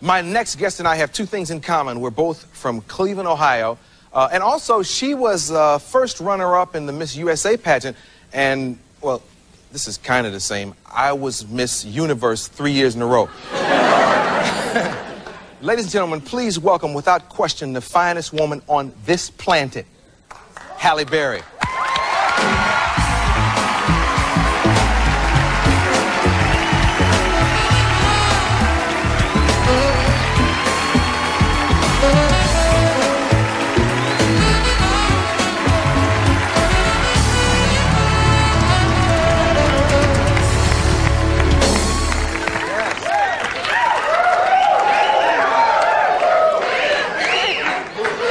My next guest and I have two things in common. We're both from Cleveland, Ohio. And also, she was first runner-up in the Miss USA pageant. And, well, this is kind of the same. I was Miss Universe 3 years in a row. Ladies and gentlemen, please welcome, without question, the finest woman on this planet, Halle Berry.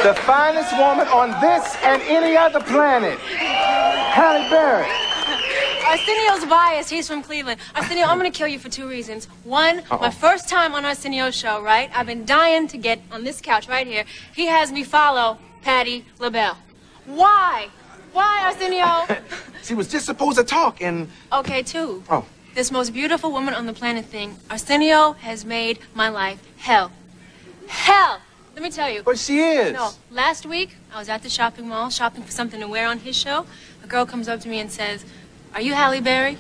The finest woman on this and any other planet, Halle Berry. Arsenio's biased. He's from Cleveland. Arsenio, I'm going to kill you for two reasons. One, my first time on Arsenio's show, right? I've been dying to get on this couch right here. He has me follow Patti LaBelle. Why? Why, Arsenio? She was just supposed to talk and... Okay, two. Oh. This most beautiful woman on the planet thing, Arsenio has made my life hell. Hell! Let me tell you. But she is. No, last week, I was at the shopping mall shopping for something to wear on his show. A girl comes up to me and says, "Are you Halle Berry?"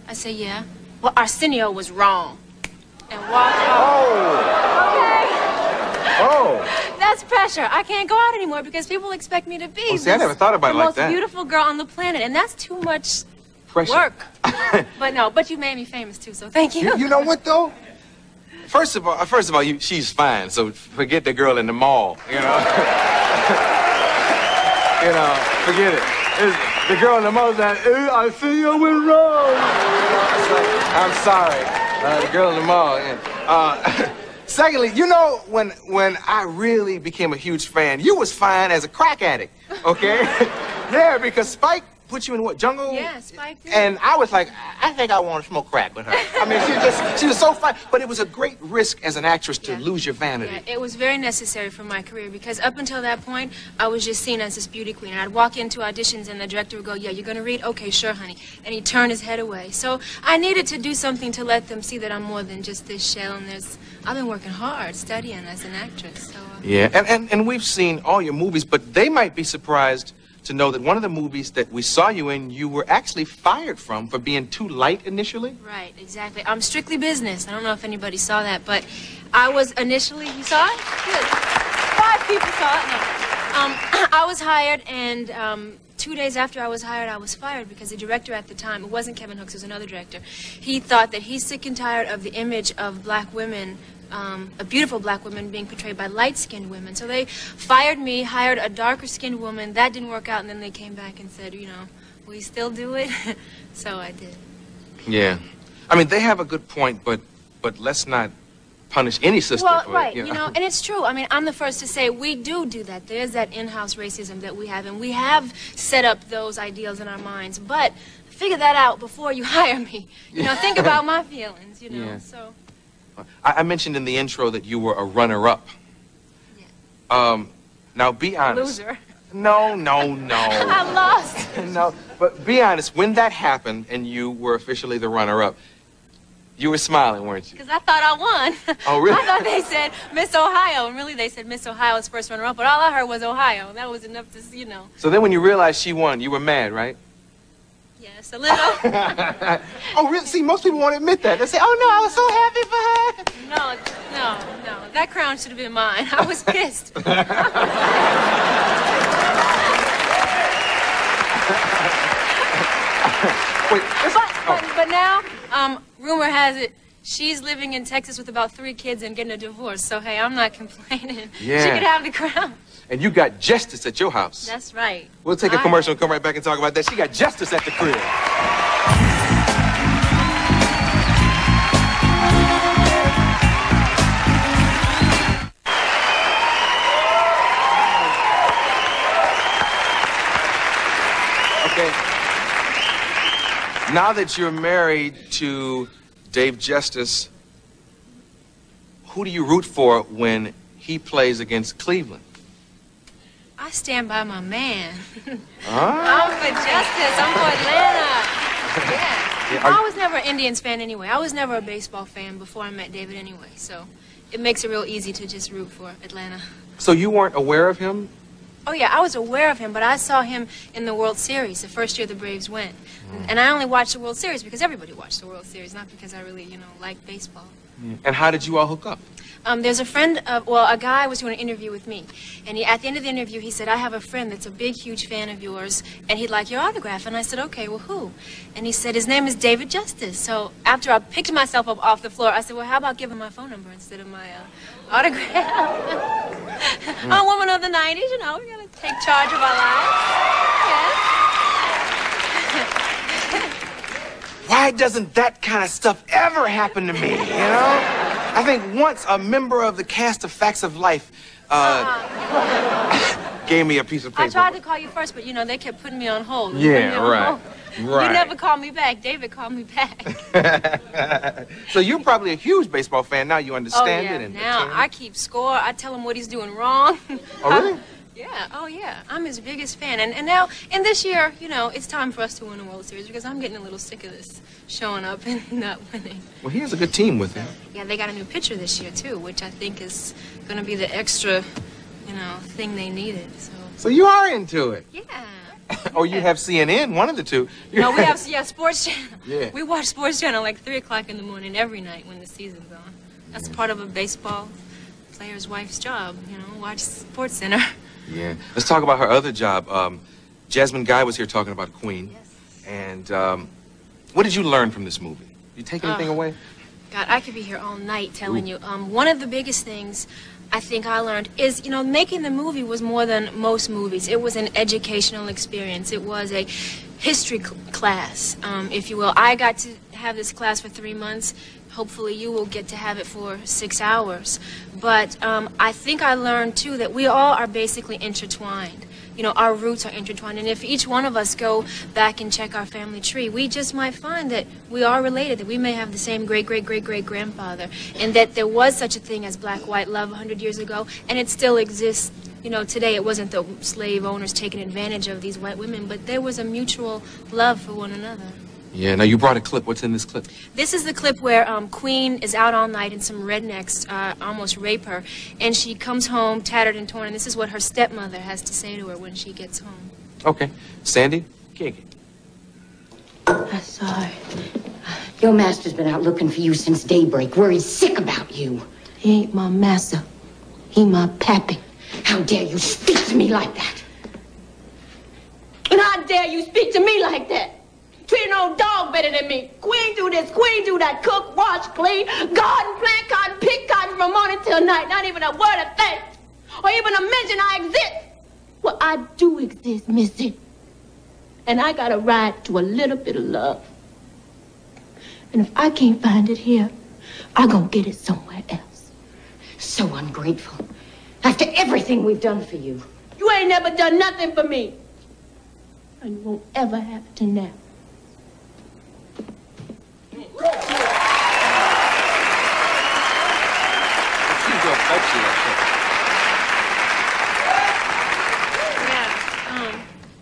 I say, "Yeah." Well, Arsenio was wrong. And walked off. Oh. Okay. Oh. That's pressure. I can't go out anymore because people expect me to be Oh, see, I never thought about it like that. the most beautiful girl on the planet, and that's too much Pressure. work. But you made me famous too, so thank you. You know what, though? First of all, she's fine, so forget the girl in the mall, you know? You know, forget it. The girl in the mall is like, I see you went wrong. I'm sorry, the girl in the mall. Secondly, you know, when I really became a huge fan, you was fine as a crack addict, okay? Yeah, because Spike put you in what, jungle? Yeah, Spike did. And I was like, I think I want to smoke crack with her. I mean, she was so fine. But it was a great risk as an actress to lose your vanity. Yeah, it was very necessary for my career because up until that point, I was just seen as this beauty queen. And I'd walk into auditions and the director would go, "Yeah, you're going to read? Okay, sure, honey." And he'd turn his head away. So I needed to do something to let them see that I'm more than just this shell. And I've been working hard, studying as an actress. So, yeah, and we've seen all your movies, but they might be surprised to know that one of the movies that we saw you in, you were actually fired from for being too light initially. Right, exactly. Strictly Business. I don't know if anybody saw that, but I was initially, you saw it? Good. 5 people saw it. No. I was hired, and 2 days after I was hired, I was fired because the director at the time, it wasn't Kevin Hooks, it was another director, he thought that he's sick and tired of the image of black women, a beautiful black woman being portrayed by light-skinned women. So they fired me, hired a darker-skinned woman. That didn't work out, and then they came back and said, you know, will you still do it? So I did. Yeah. I mean, they have a good point, but let's not punish any sister for right, it. you know, and it's true. I mean, I'm the first to say we do that. There's that in-house racism that we have, and we have set up those ideals in our minds. But figure that out before you hire me. You know, think about my feelings, you know, Yeah. so... I mentioned in the intro that you were a runner-up. Yeah. Now, be honest. Loser. No. I lost. No, but be honest. When that happened and you were officially the runner-up, you were smiling, weren't you? Because I thought I won. Oh, really? I thought they said Miss Ohio, and really they said Miss Ohio's first runner-up, but all I heard was Ohio. That was enough to, you know. So then when you realized she won, you were mad, right? Yes, a little. Oh, really? See, most people won't admit that. They say, oh, no, I was so happy for her. No. That crown should have been mine. I was pissed. Wait. But now, rumor has it, she's living in Texas with about 3 kids and getting a divorce. So, hey, I'm not complaining. Yeah. She could have the crown. And you got justice at your house. That's right. We'll take a commercial and come right back and talk about that. She got justice at the crib. Okay. Now that you're married to Dave Justice, who do you root for when he plays against Cleveland? I stand by my man. Ah. I'm for justice. I'm for Atlanta. Yeah. I was never an Indians fan anyway. I was never a baseball fan before I met David anyway. So, it makes it real easy to just root for Atlanta. So you weren't aware of him? Oh, yeah, I was aware of him, but I saw him in the World Series, the first year the Braves went. And I only watched the World Series because everybody watched the World Series, not because I really, like baseball. And how did you all hook up? There's a friend of, well, a guy was doing an interview with me. And at the end of the interview, he said, I have a friend that's a big, huge fan of yours, and he'd like your autograph. And I said, okay, well, who? And he said, his name is David Justice. So after I picked myself up off the floor, I said, well, how about giving my phone number instead of my autograph? I'm a woman of the 90s, we gotta take charge of our lives. Yes. Why doesn't that kind of stuff ever happen to me, I think once a member of the cast of Facts of Life gave me a piece of paper. I tried to call you first, but, they kept putting me on hold. Yeah, right. Right. You never called me back. David called me back. So you're probably a huge baseball fan now. You understand it. And now I keep score. I tell him what he's doing wrong. Oh, really? Yeah, oh yeah. I'm his biggest fan. And now, and this year, it's time for us to win a World Series because I'm getting a little sick of this showing up and not winning. Well, he has a good team with him. Yeah, they got a new pitcher this year, too, which I think is going to be the extra, thing they needed. So you are into it? Yeah. Or you have CNN, one of the two. No, we have, Sports Channel. Yeah. We watch Sports Channel like 3 o'clock in the morning every night when the season's on. That's part of a baseball player's wife's job, watch Sports Center. Yeah. Let's talk about her other job. Jasmine Guy was here talking about Queen. Yes. And what did you learn from this movie? Did you take anything away? God, I could be here all night telling you. One of the biggest things I think I learned is, making the movie was more than most movies. It was an educational experience. It was a history class, if you will. I got to have this class for 3 months. Hopefully you will get to have it for 6 hours. But I think I learned, too, that we all are basically intertwined. Our roots are intertwined. And if each one of us go back and check our family tree, we just might find that we are related, that we may have the same great-great-great-great-grandfather, and that there was such a thing as black-white love 100 years ago, and it still exists. Today it wasn't the slave owners taking advantage of these white women, but there was a mutual love for one another. Yeah, now you brought a clip. What's in this clip? This is the clip where Queen is out all night and some rednecks almost rape her. And she comes home tattered and torn. And this is what her stepmother has to say to her when she gets home. Okay. Sandy, kick it. I'm sorry. Your master's been out looking for you since daybreak. Worried sick about you. He ain't my master. He my pappy. How dare you speak to me like that? And how dare you speak to me like that? Treat an old dog better than me. Queen do this, queen do that. Cook, wash, clean, garden, plant cotton, pick cotton from morning till night. Not even a word of thanks. Or even a mention I exist. Well, I do exist, missy. And I got a right to a little bit of love. And if I can't find it here, I gonna get it somewhere else. So ungrateful. After everything we've done for you. You ain't never done nothing for me. And you won't ever have to now.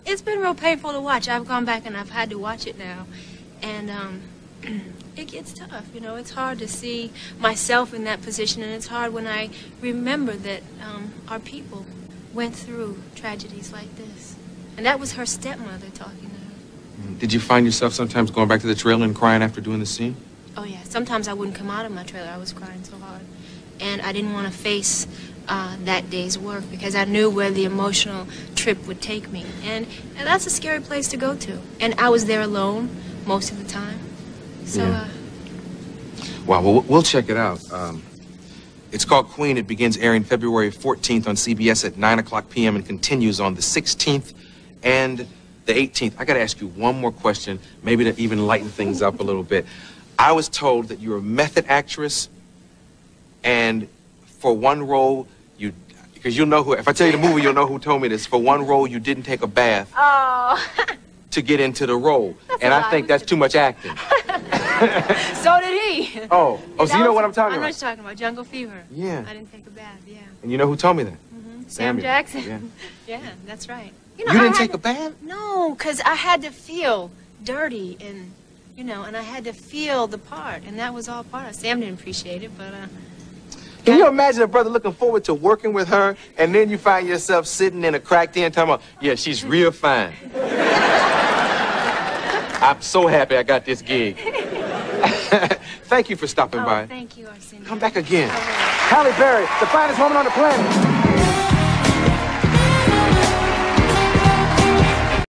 It's been real painful to watch. I've gone back and I've had to watch it now. And it gets tough, It's hard to see myself in that position, and it's hard when I remember that our people went through tragedies like this. And that was her stepmother talking to her. Did you find yourself sometimes going back to the trailer and crying after doing the scene? Oh, yeah. Sometimes I wouldn't come out of my trailer. I was crying so hard. And I didn't want to face that day's work because I knew where the emotional trip would take me. And that's a scary place to go to. And I was there alone most of the time. So, yeah. Wow, well, we'll check it out. It's called Queen. It begins airing February 14th on CBS at 9 o'clock p.m. and continues on the 16th and the 18th. I got to ask you one more question, maybe to even lighten things up a little bit. I was told that you're a method actress, and for one role, because you'll know who, if I tell you the movie, you'll know who told me this. For one role, you didn't take a bath to get into the role. And I think that's too much acting. So did he. Oh, so you know what I'm talking about? I know about. what you're talking about, Jungle Fever. Yeah. I didn't take a bath, yeah. And you know who told me that? Sam Jackson. Yeah. Yeah, that's right. You didn't take a bath? No, because I had to feel dirty and, and I had to feel the part, and that was all part of it. Sam didn't appreciate it, but... Can you imagine a brother looking forward to working with her, and then you find yourself sitting in a cracked in talking about, yeah, she's real fine. I'm so happy I got this gig. Thank you for stopping by. Thank you, Arsenio. Come back again. Halle Berry, the finest woman on the planet.